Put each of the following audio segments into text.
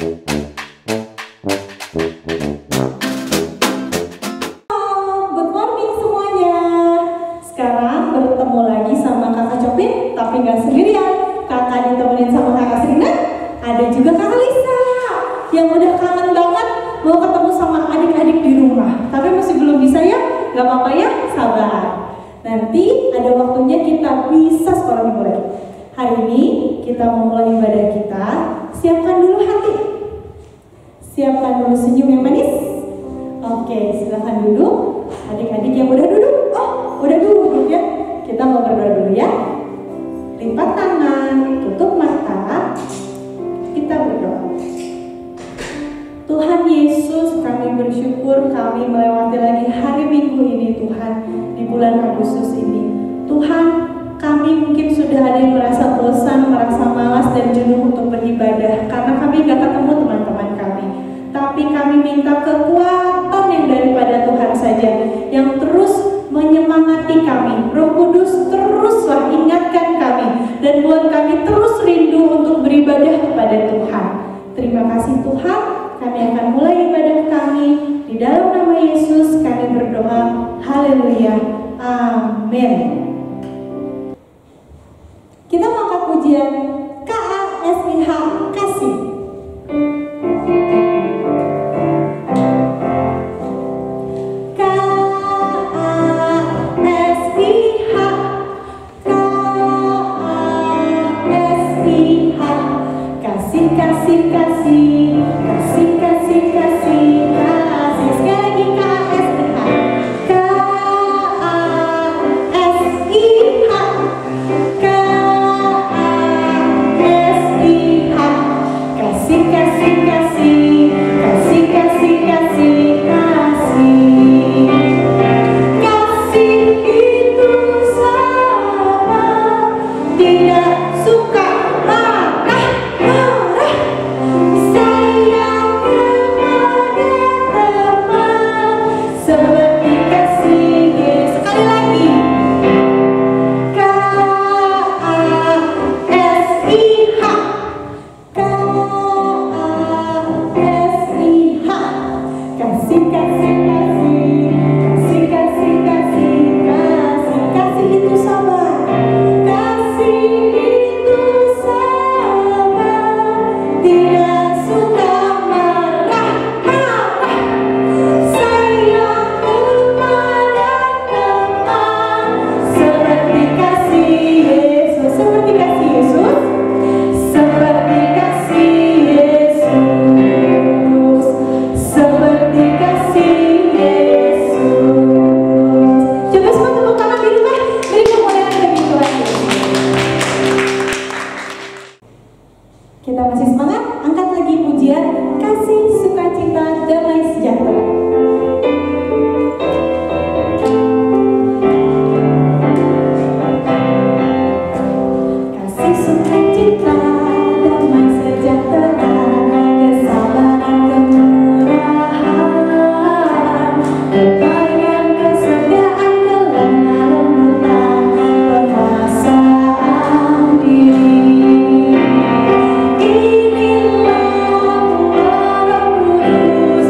Good morning semuanya. Sekarang bertemu lagi sama Kakak Copin, tapi nggak sendirian. Kakak ditemenin sama Kakak Serina, ada juga Kakak Lisa yang udah kangen banget mau ketemu sama adik-adik di rumah. Tapi masih belum bisa ya, nggak apa-apa ya, sabar. Nanti ada waktunya kita bisa sekolah mingguan. Hari ini kita mau mulai ibadah kita. Siapkan dulu hati, siapkan dulu senyum yang manis. Oke, silakan duduk. Adik-adik yang udah duduk, udah duduk ya. Kita mau berdoa dulu ya. Lipat tangan, tutup mata. Kita berdoa. Tuhan Yesus, kami bersyukur kami melewati lagi hari Minggu ini Tuhan, di bulan Agustus ini. Tuhan, kami mungkin sudah ada yang merasa bosan, merasa malas dan jenuh untuk beribadah karena kami gak ketemu teman-teman kami. Tapi kami minta kekuatan yang daripada Tuhan saja, yang terus menyemangati kami. Roh Kudus teruslah ingatkan kami dan buat kami terus rindu untuk beribadah kepada Tuhan. Terima kasih Tuhan, kami akan mulai ibadah kami. Di dalam nama Yesus kami berdoa. Haleluya. Amin. Kita mau angkat pujian KASIH Kasih. Inilah Roh Kudus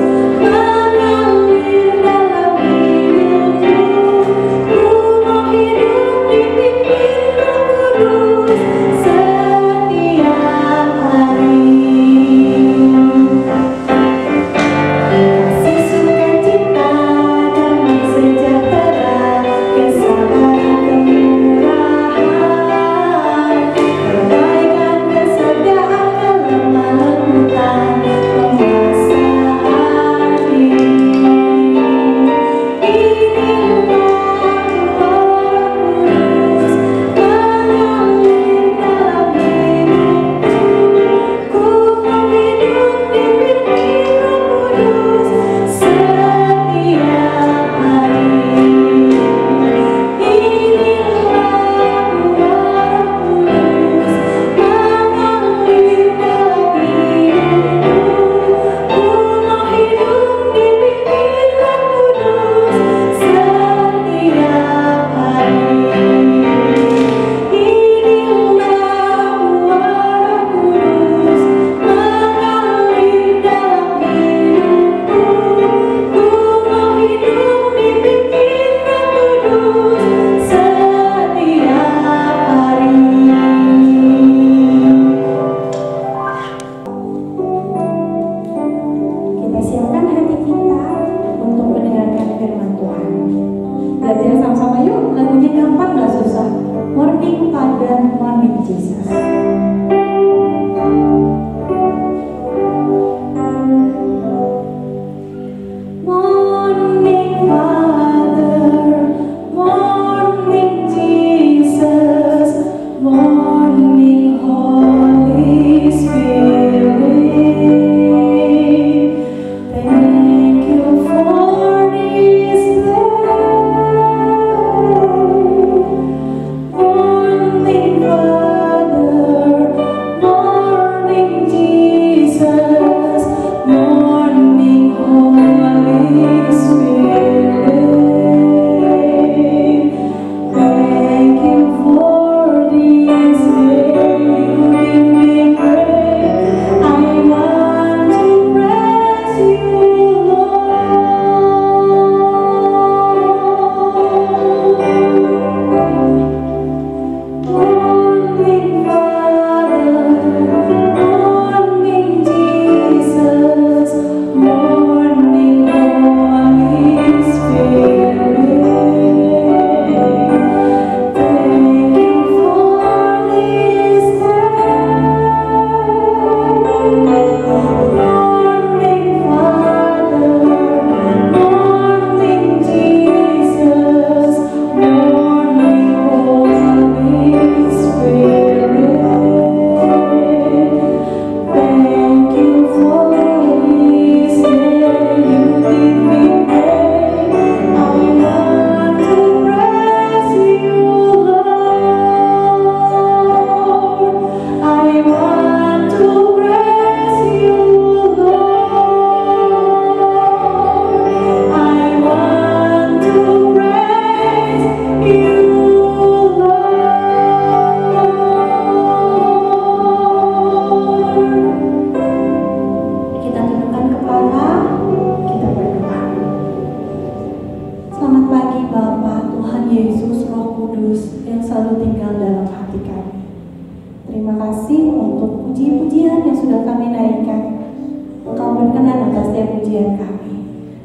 setiap ujian kami.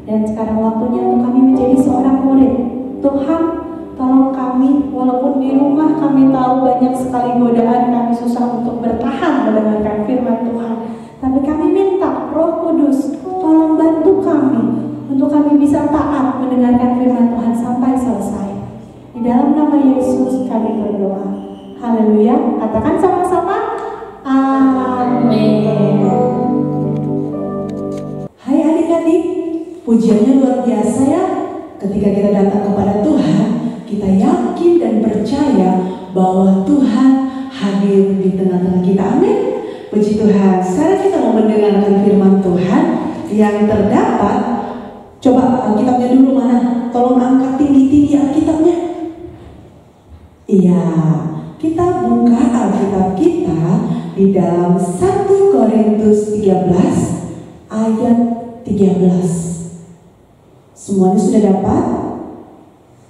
Dan sekarang waktunya untuk kami menjadi seorang murid. Tuhan, tolong kami, walaupun di rumah kami tahu banyak sekali godaan, kami susah untuk bertahan mendengarkan firman Tuhan. Tapi kami minta Roh Kudus, tolong bantu kami untuk kami bisa taat mendengarkan firman Tuhan sampai selesai. Di dalam nama Yesus kami berdoa. Haleluya. Katakan sama-sama. Amin. Hai adik-adik, pujiannya luar biasa ya. Ketika kita datang kepada Tuhan, kita yakin dan percaya bahwa Tuhan hadir di tengah-tengah kita. Amin. Puji Tuhan. Sekarang kita mau mendengarkan firman Tuhan yang terdapat. Coba Alkitabnya dulu mana? Tolong angkat tinggi-tinggi Alkitabnya. Iya, kita buka Alkitab kita di dalam 1 Korintus 13 ayat 13. Semuanya sudah dapat?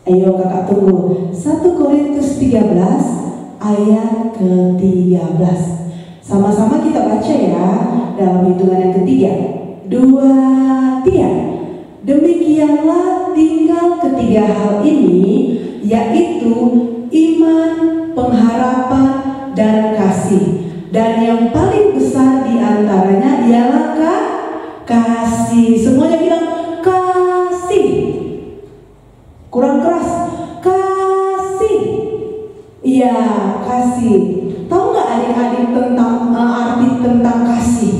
Ayo kakak tunggu. 1 Korintus 13 ayat ke-13. Sama-sama kita baca ya dalam hitungan yang ketiga. 2, 3. Demikianlah tinggal ketiga hal ini, yaitu iman, pengharapan, dan kasih. Dan yang paling besar di antaranya ialah kasih. Semuanya bilang kasih. Kurang keras. Kasih. Iya, kasih. Tahu nggak adik-adik tentang arti tentang kasih?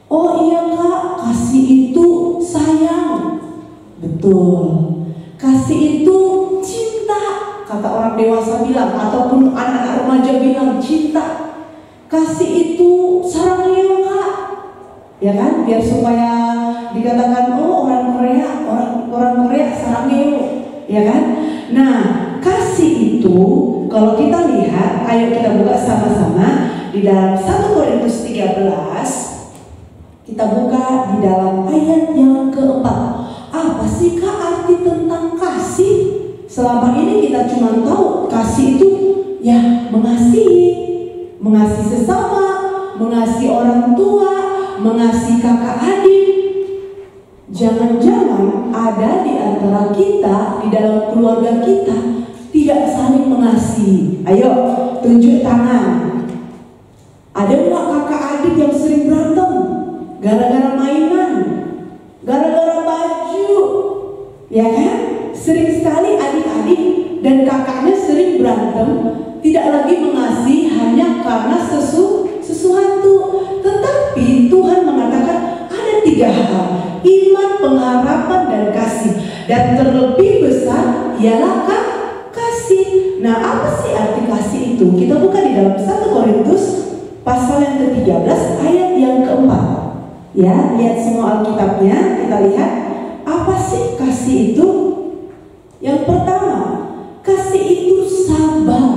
Oh iya kak, kasih itu sayang. Betul. Kasih itu cinta, kata orang dewasa bilang, ataupun anak remaja bilang cinta. Kasih itu sarangnya kak, ya kan? Biar supaya dikatakan oh orang Korea sarangnya, ya kan? Nah, kasih itu kalau kita lihat, ayo kita buka sama-sama di dalam 1 Korintus 13. Kita buka di dalam ayat yang keempat. Apa sih kak arti tentang kasih? Selama ini kita cuma tahu kasih itu ya mengasihi sesama, mengasihi orang tua, mengasihi kakak adik. Jangan-jangan ada di antara kita, di dalam keluarga kita tidak saling mengasihi. Ayo tunjuk tangan. Ada nggak kakak adik yang sering berantem gara-gara mainan, gara-gara baju, ya kan? Sering sekali adik-adik dan kakaknya sering berantem, tidak lagi mengasihi hanya karena sesuatu. Tetapi Tuhan mengatakan ada 3 hal: iman, pengharapan, dan kasih. Dan terlebih besar ialah kasih. Nah, apa sih arti kasih itu? Kita buka di dalam 1 Korintus pasal yang ke-13 ayat yang keempat. Ya, lihat semua Alkitabnya, kita lihat apa sih kasih itu. Yang pertama, kasih itu sabar.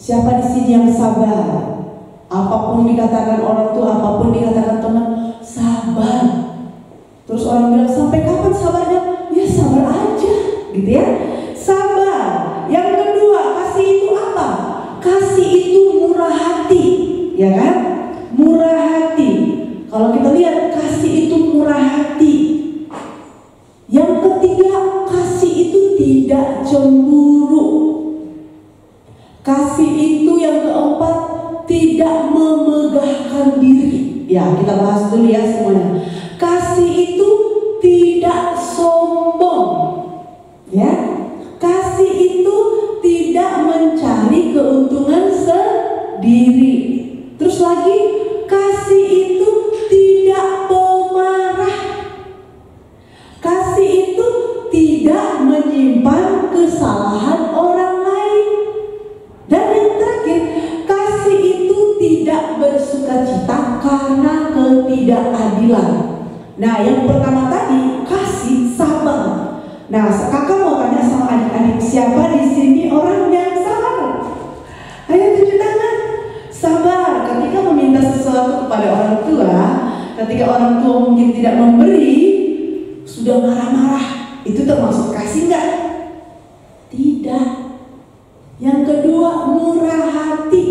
Siapa di sini yang sabar? Apapun dikatakan orang tua, apapun dikatakan teman, sabar. Terus orang bilang, sampai kapan sabarnya? Ya sabar aja, gitu ya. Sabar. Yang kedua, kasih itu apa? Kasih itu murah hati, ya kan? Murah hati. Kalau kita lihat, kasih itu murah hati. Yang ketiga, kasih itu tidak cemburu. Kasih itu yang keempat, tidak memegahkan diri. Ya, kita bahas dulu ya semuanya. Kasih itu tidak sombong. Ya, kasih itu tidak mencari keuntungan sendiri. Terus lagi, kasih itu tidak pemarah. Kasih itu tidak menyimpan kesalahan orang lain. Dan yang terakhir, kasih itu tidak bersukacita karena ketidakadilan. Nah, yang pertama tadi, kasih sabar. Nah, kakak mau tanya sama adik-adik, siapa di sini orang yang sabar? Ayo tunjuk tangan. Sabar ketika meminta sesuatu kepada orang tua, ketika orang tua mungkin tidak memberi, sudah marah-marah, itu termasuk kasih enggak? Tidak. Yang kedua, murah hati.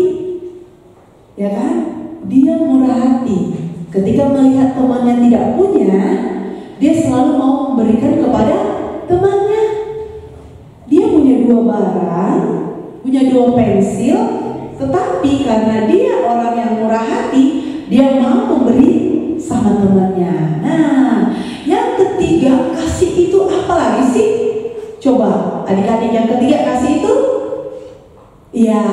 Ya kan? Dia murah hati. ketika melihat temannya tidak punya, dia selalu mau memberikan kepada temannya. Dia punya 2 barang, punya 2 pensil, tetapi karena dia orang yang murah hati, dia mau memberi sama temannya. Nah, yang ketiga, kasih itu apa lagi sih? Coba adik-adik, yang ketiga kasih itu ya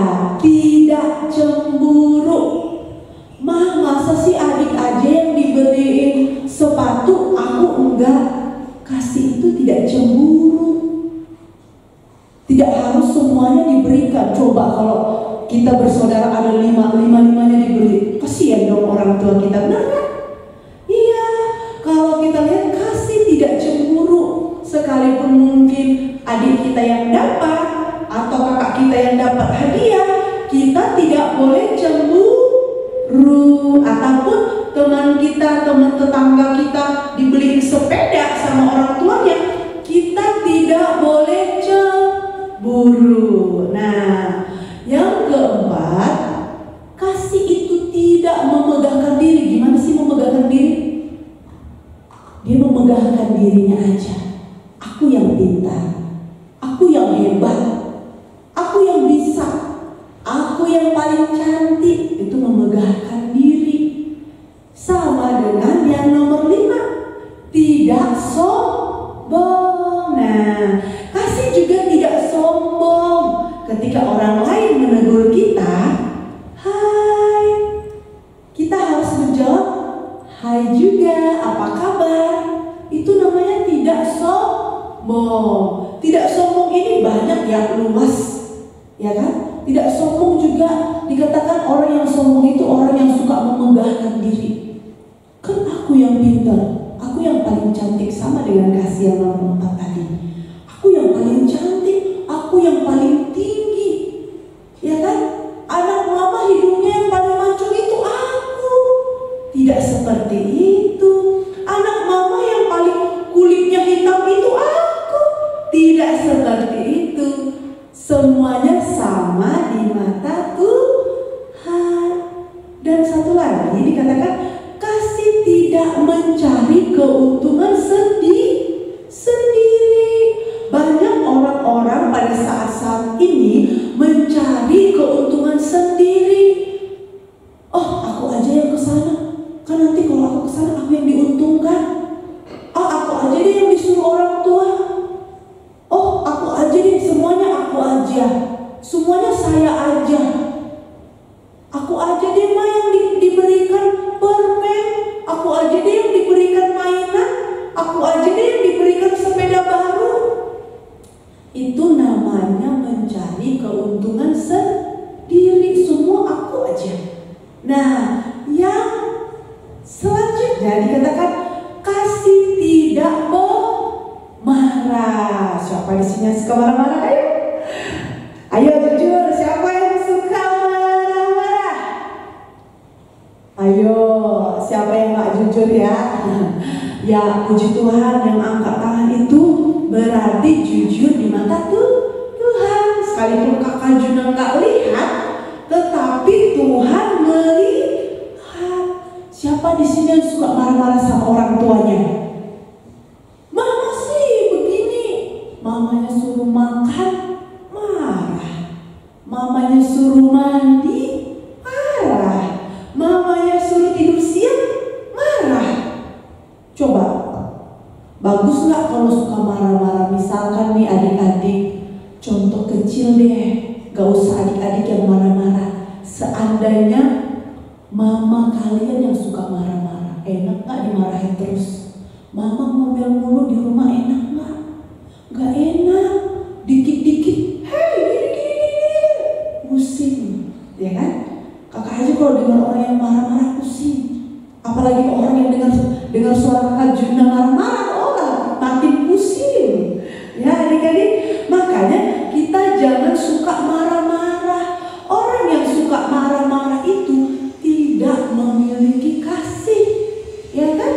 tidak cemburu. Masa sih adik aja yang dibeliin sepatu, aku enggak? Kasih itu tidak cemburu. Tidak harus semuanya diberikan. Coba kalau kita bersaudara ada 5-limanya diberi, kasihan dong orang tua kita, benar kan? Iya, kalau kita lihat kasih tidak cemburu. Sekalipun mungkin adik kita yang dapat atau kakak kita yang dapat hadiah, kita tidak boleh cemburu. Ataupun teman kita, teman tetangga kita dibeliin sepeda sama orang tuanya, kita tidak boleh cemburu. Nah, yang keempat, kasih itu tidak memegahkan diri. Gimana sih memegahkan diri? Dia memegahkan dirinya aja. Aku yang pintar, aku yang hebat, aku yang bisa, aku yang paling cantik. Itu memegahkan diri. Sama dengan yang nomor 5, tidak sombong. Nah, kasih juga tidak sombong. Ketika orang lain menegur kita, hai, kita harus menjawab hai juga, apa kabar? Itu namanya tidak sombong. Tidak sombong ini banyak ya, luas, ya kan? Tidak sombong juga dikatakan orang yang sombong itu orang yang suka memegahkan diri. Kan aku yang pintar, aku yang paling cantik, sama dengan kasih yang nomor 4 tadi. Aku yang paling cantik, aku yang paling tinggi, ya kan? Anak mama hidungnya yang paling mancung itu aku. Tidak seperti itu. Anak mama yang paling kulitnya hitam itu aku. Tidak seperti itu. Semuanya sama di mata Tuhan. Dan satu lagi dikatakan, kasih tidak mencari keuntungan sendiri. Banyak orang-orang pada saat-saat ini mencari keuntungan sendiri. Oh, aku aja yang kesana, kan nanti kalau aku kesana aku yang diuntungkan. Oh, aku aja deh yang disuruh orang tua. Oh, aku aja deh, semuanya aku aja, semuanya saya aja. Aku aja deh mah yang diberikan permen, aku aja deh yang diberikan mainan, aku aja deh yang diberikan sepeda baru. Itu namanya mencari keuntungan sendiri. Semua aku aja. Nah, yang selanjutnya dikatakan kasih tidak marah. Siapa di sini yang suka marah-marah? Ayo jujur, siapa yang suka marah-marah? Ayo, siapa yang gak jujur ya? Ya, puji Tuhan, yang angkat tangan itu berarti jujur di mata Tuhan. Sekalipun kakak Juna gak lihat, tetapi Tuhan melihat. Siapa di sini yang suka marah-marah sama orang tuanya? Mama sih begini, mamanya suruh makan, marah. Mamanya suruh mandi, marah. Mamanya suruh tidur siang, marah. Coba, bagus nggak kalau suka marah-marah? Misalkan nih adik-adik, contoh kecil deh, gak usah adik-adik yang marah-marah. Seandainya mama kalian yang suka marah-marah, enak nggak dimarahin terus? Mama ngomel mulu di rumah, enak nggak? Gak enak. Dikit-dikit, hei gini, pusing, ya kan? Kakak aja kalau dengar orang yang marah-marah pusing. Apalagi orang yang dengar suara kakak Juna marah-marah, makin pusing. Ya adik-adik, makanya kita jangan suka marah-marah. Orang yang suka marah-marah itu tidak memiliki kasih, ya kan?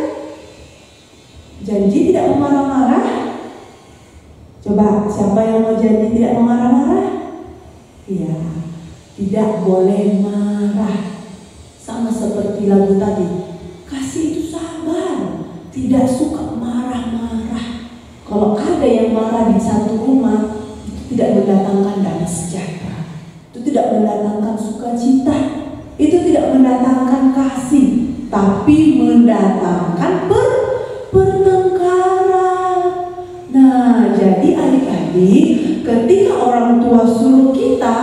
Janji tidak memarah-marah. Coba, siapa yang mau janji tidak memarah-marah? Iya, tidak boleh marah. Sama seperti lagu tadi, kita di satu rumah itu tidak mendatangkan damai sejahtera, itu tidak mendatangkan sukacita, itu tidak mendatangkan kasih, tapi mendatangkan pertengkaran. Nah, jadi adik-adik, ketika orang tua suruh kita,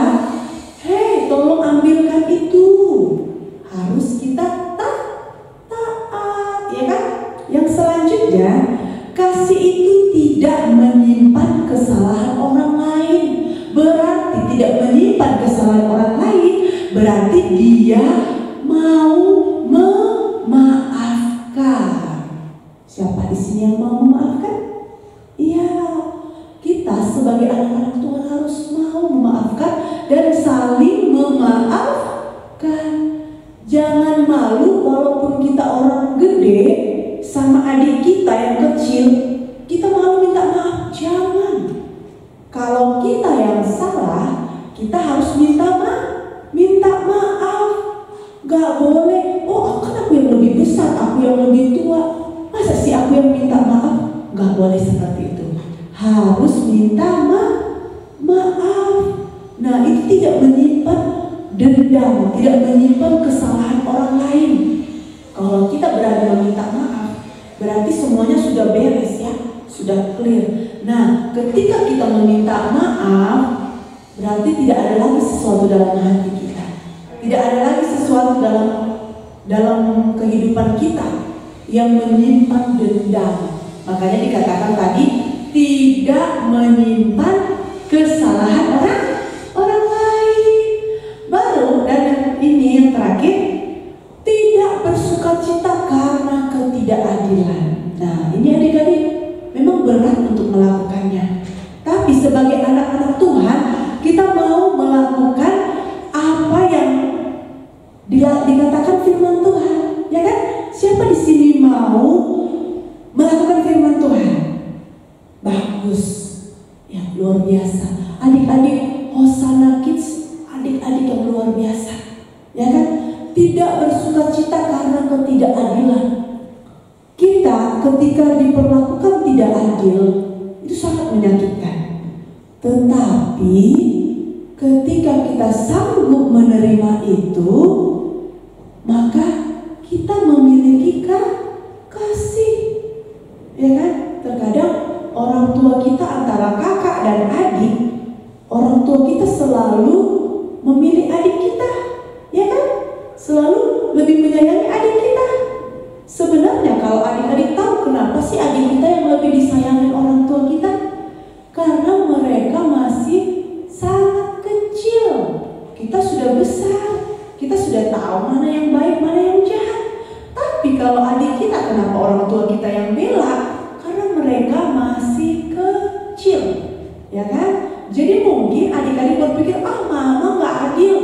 hei tolong ambilkan itu, harus kita taat, ya kan? Yang selanjutnya, kasih itu tidak menyimpan kesalahan orang lain. Berarti tidak menyimpan kesalahan orang lain, berarti dia mau memaafkan. Siapa di sini yang mau memaafkan? Iya, kita sebagai anak-anak Tuhan harus mau memaafkan dan saling memaafkan. Jangan malu walaupun kita orang gede, sama adik kita yang kecil, kita malu minta maaf. Jangan. Kalau kita yang salah, kita harus minta maaf. Gak boleh, oh kan aku yang lebih besar, aku yang lebih tua, masa sih aku yang minta maaf? Gak boleh seperti itu. Harus minta maaf. Nah, itu tidak menyimpan dendam, tidak menyimpan kesalahan orang lain. Kalau kita berani meminta maaf, berarti semuanya sudah beres ya, sudah clear. Nah, ketika kita meminta maaf, berarti tidak ada lagi sesuatu dalam hati kita, tidak ada lagi sesuatu dalam kehidupan kita yang menyimpan dendam. Makanya dikatakan tadi, tidak menyimpan kesalahan orang lain. Baru, dan ini yang terakhir, tidak bersukacita karena ketidakadilan. Nah, ini adik-adik memang berat untuk melakukannya. Tapi sebagai anak-anak Tuhan, kita mau melakukan apa yang dikatakan firman Tuhan, ya kan? Siapa di sini mau melakukan firman Tuhan? Bagus, ya luar biasa. Adik-adik Hosana Kids, adik-adik yang luar biasa, ya kan? Tidak bersukacita karena ketidakadilan. Kita ketika diperlakukan tidak adil, itu sangat menyakitkan. Tetapi ketika kita sanggup menerima itu, maka kita memiliki kasih, ya kan? Terkadang orang tua kita antara kakak dan adik, orang tua kita selalu memilih adik kita, ya kan? Selalu lebih menyayangi adik kita. Sebenarnya kalau adik-adik tahu kenapa sih adik kita yang lebih disayangi orang tua kita? Karena mereka masih sangat kecil. Kita sudah besar, kita sudah tahu mana yang baik, mana yang jahat. Tapi kalau adik kita, kenapa orang tua kita yang bela? Karena mereka masih kecil, ya kan? Jadi mungkin adik-adik berpikir, mama gak adil.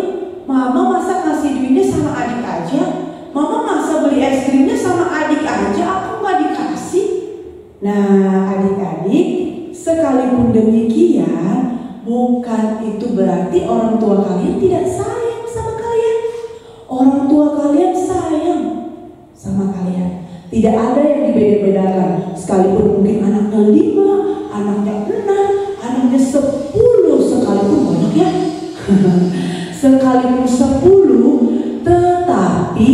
Mama masa kasih duitnya sama adik aja, mama masa beli es krimnya sama adik aja, aku gak dikasih. Nah adik-adik, sekalipun demikian, bukan itu berarti orang tua kalian tidak sayang sama kalian. Orang tua kalian sayang sama kalian. Tidak ada yang dibeda-bedakan. Sekalipun mungkin anaknya 5, anaknya 6, anaknya 10, sekalipun banyak ya. Sekalipun 10, tetapi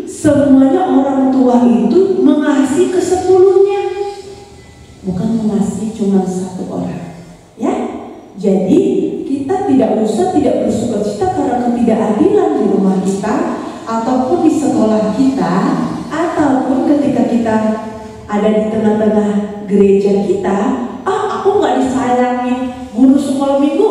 semuanya orang tua itu mengasihi ke-10-nya, bukan mengasihi cuma satu orang, ya. Jadi kita tidak bersukacita karena ketidakadilan di rumah kita, ataupun di sekolah kita, ataupun ketika kita ada di tengah-tengah gereja kita. Aku nggak disayangi guru sekolah minggu,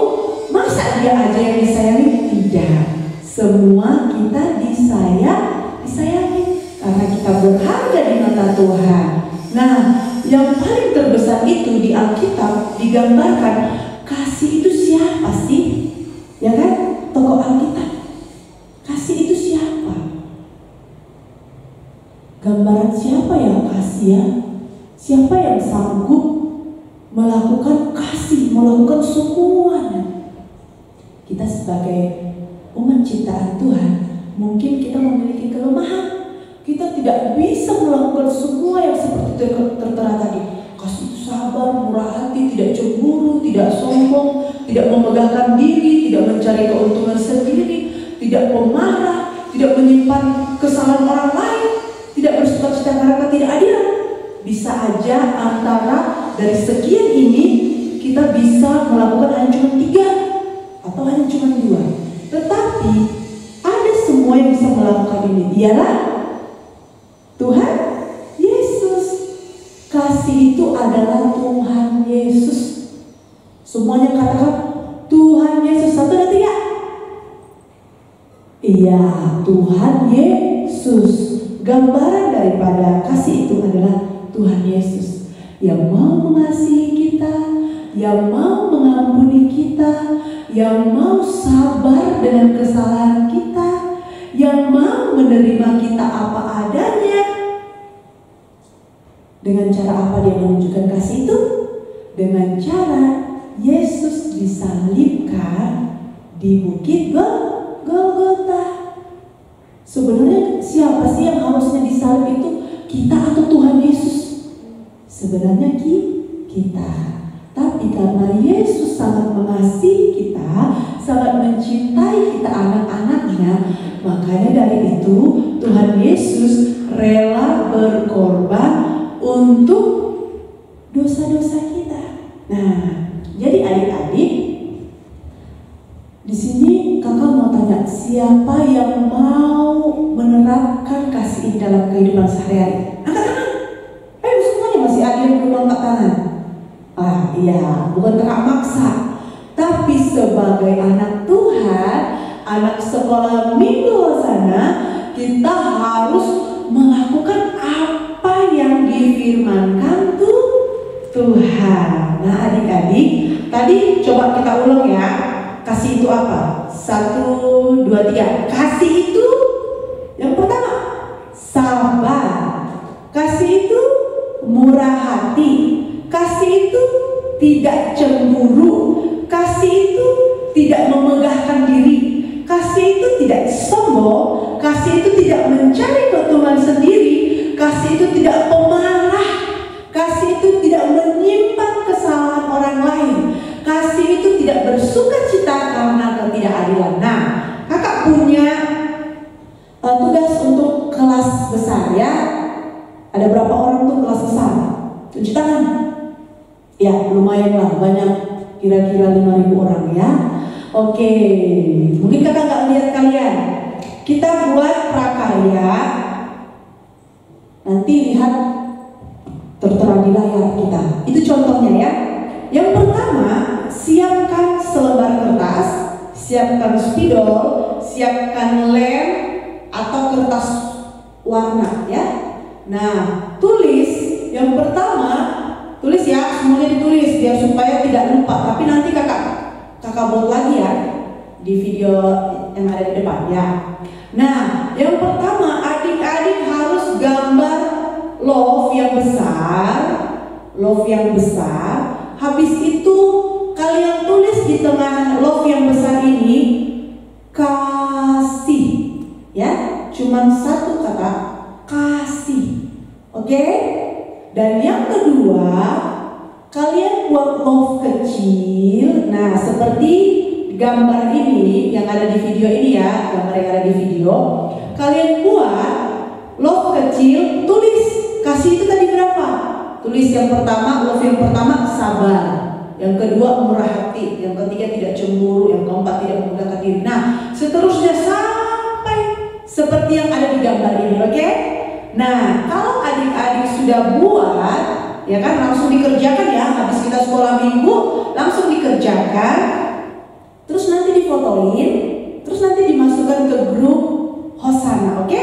masa dia aja yang disayangi? Tidak, semua kita disayangi karena kita berharga di mata Tuhan. Nah, yang paling terbesar itu di Alkitab digambarkan, kasih itu siapa sih? Ya kan? Tokoh Alkitab, kasih itu siapa? Gambaran siapa yang kasih ya? Siapa yang sanggup melakukan kasih, melakukan semuanya? Kita sebagai umat ciptaan Tuhan, mungkin kita memiliki kelemahan. Kita tidak bisa melakukan semua yang seperti tertera tadi. Kasih itu sabar, murah hati, tidak cemburu, tidak sombong, tidak memegahkan diri, tidak mencari keuntungan sendiri, tidak pemarah, tidak menyimpan kesalahan orang lain, tidak bersukacita karena ketidakadilan. Bisa aja antara dari sekian ini kita bisa melakukan hanya cuma 3 atau hanya cuma 2. Tetapi ada semua yang bisa melakukan ini. Dialah Tuhan Yesus. Kasih itu adalah Tuhan Yesus. Semuanya katakan Tuhan Yesus. 1 dan 3. Iya, Tuhan Yesus. Gambaran daripada kasih itu adalah Tuhan Yesus yang mau mengasihi kita, yang mau mengampuni kita, yang mau sabar dengan kesalahan kita, yang mau menerima kita apa adanya. Dengan cara apa dia menunjukkan kasih itu? Dengan cara Yesus disalibkan di bukit Golgota. Sebenarnya siapa sih yang harusnya disalib itu? Kita atau Tuhan Yesus? Sebenarnya kita. Tapi karena Yesus sangat mengasihi kita, sangat mencintai kita anak-anaknya, makanya dari itu Tuhan Yesus rela berkorban untuk dosa-dosa kita. Nah, jadi adik-adik, di sini kakak mau tanya, siapa yang mau menerapkan kasih ini dalam kehidupan sehari-hari? Angkat tangan. Ayo semuanya, masih ada yang belum angkat tangan. Iya, bukan kakak maksa, tapi sebagai anak Tuhan, anak sekolah minggu sana, kita harus melakukan apa yang difirmankan Tuhan. Nah adik-adik, tadi coba kita ulang ya. Kasih itu apa? 1, 2, 3. Kasih itu yang pertama sabar. Kasih itu murah hati. Kasih itu tidak cemburu. Kasih itu tidak memegahkan diri. Kasih itu tidak sombong. Kasih itu tidak mencari keuntungan sendiri. Kasih itu tidak pemarah. Kasih itu tidak menyimpan kesalahan orang lain. Kasih itu tidak bersukacita karena ketidakadilan. Nah, kakak punya tugas untuk kelas besar ya. Ada berapa orang tuh kelas besar? Cuci tangan. Ya, lumayan lah, banyak, kira-kira 5.000 orang ya. Oke, mungkin kakak nggak lihat kalian. Kita buat prakarya. Nanti lihat tertera di layar kita. Itu contohnya ya. Yang pertama, siapkan selembar kertas, siapkan spidol, siapkan lem atau kertas warna ya. Nah, tulis yang pertama, tulis ya, semuanya ditulis biar supaya tidak lupa. Tapi nanti kakak buat lagi ya di video yang ada di depan ya. Nah, yang pertama adik-adik harus gambar love yang besar. Habis itu kalian tulis di tengah love yang besar ini kasih ya, cuman 1 kata kasih. Oke? Dan yang kedua, kalian buat love kecil. Nah, seperti gambar ini yang ada di video ini ya, gambar yang ada di video. Kalian buat love kecil, tulis kasih itu tadi berapa? Tulis yang pertama, love yang pertama sabar, yang kedua murah hati, yang ketiga tidak cemburu, yang keempat tidak memegahkan diri. Nah, seterusnya sampai seperti yang ada di gambar ini, oke? Nah, kalau adik-adik sudah buat, ya kan, langsung dikerjakan ya. Habis kita sekolah minggu, langsung dikerjakan. Terus nanti difotoin, terus nanti dimasukkan ke grup Hosana, oke?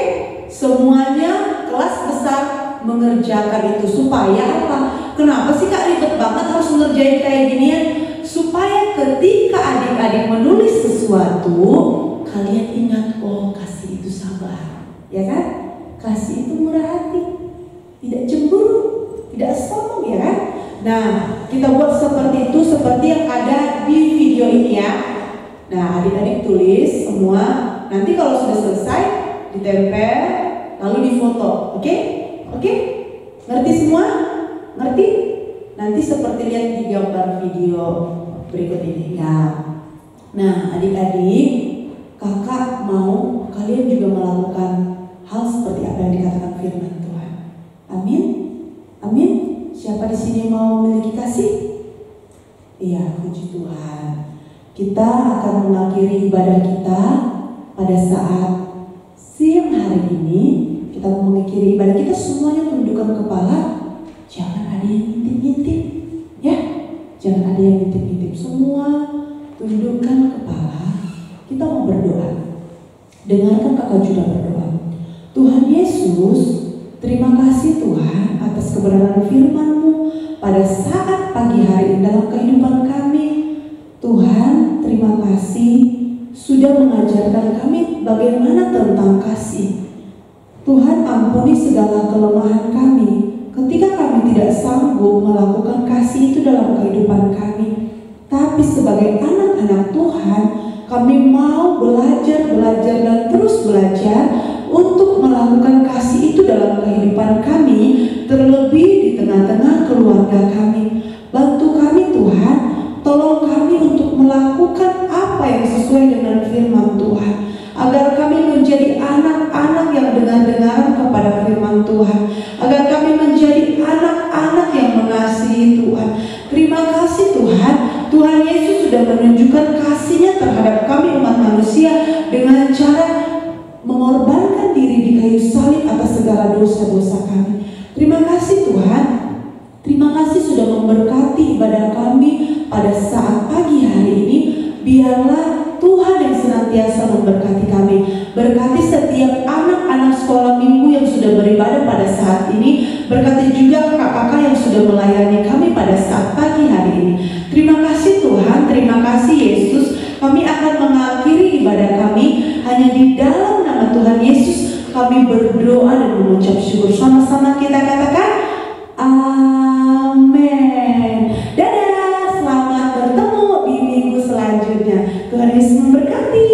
Semuanya kelas besar mengerjakan itu. Supaya apa? Kenapa sih Kak ribet banget harus ngerjain kayak ginian? Supaya ketika adik-adik menulis sesuatu, kalian ingat, oh kasih itu sabar, ya kan? Kasih itu murah hati, tidak cemburu, tidak sombong, ya kan? Nah, kita buat seperti itu, seperti yang ada di video ini ya. Nah, adik-adik tulis semua. Nanti kalau sudah selesai, ditempel, lalu difoto, oke? Oke? Ngerti semua? Ngerti? Nanti seperti lihat di gambar video berikut ini ya. Nah, adik-adik, kakak mau kalian juga melakukan hal seperti apa yang dikatakan firman Tuhan. Amin. Amin. Siapa di sini mau memiliki kasih? Iya, puji Tuhan. Kita akan mengakhiri ibadah kita pada saat siang hari ini. Kita mengakhiri ibadah kita, semuanya tundukkan kepala. Jangan ada yang ngintip-ngintip, ya. Jangan ada yang ngintip-ngintip. Semua tundukkan kepala. Kita mau berdoa. Dengarkan kakak juga berdoa. Tuhan Yesus, terima kasih Tuhan atas kebenaran firman-Mu pada saat pagi hari ini dalam kehidupan kami. Tuhan, terima kasih sudah mengajarkan kami bagaimana tentang kasih. Tuhan, ampuni segala kelemahan kami ketika kami tidak sanggup melakukan kasih itu dalam kehidupan kami. Tapi sebagai anak-anak Tuhan, kami mau belajar dan terus belajar untuk melakukan kasih itu dalam kehidupan kami, terlebih di tengah-tengah keluarga kami. Bantu kami Tuhan, tolong kami untuk melakukan apa yang sesuai dengan firman Tuhan, agar kami menjadi anak-anak yang dengar-dengaran kepada firman Tuhan, agar kami menjadi anak-anak yang mengasihi Tuhan. Terima kasih Tuhan. Tuhan Yesus sudah menunjukkan kasih-Nya terhadap kami umat manusia dengan cara mengorbankan diri di kayu salib atas segala dosa-dosa kami. Terima kasih Tuhan. Terima kasih sudah memberkati ibadah kami pada saat pagi hari ini. Biarlah Tuhan yang senantiasa memberkati kami. Berkati setiap anak-anak sekolah minggu yang sudah beribadah pada saat ini. Berkati juga kakak-kakak yang sudah melayani kami pada saat pagi hari ini. Terima kasih Tuhan, terima kasih Yesus. Kami akan mengakhiri ibadah kami hanya di dalam nama Tuhan Yesus. Kami berdoa dan mengucap syukur. Sama-sama kita katakan amin. Dadah, selamat bertemu di minggu selanjutnya. Tuhan Yesus memberkati.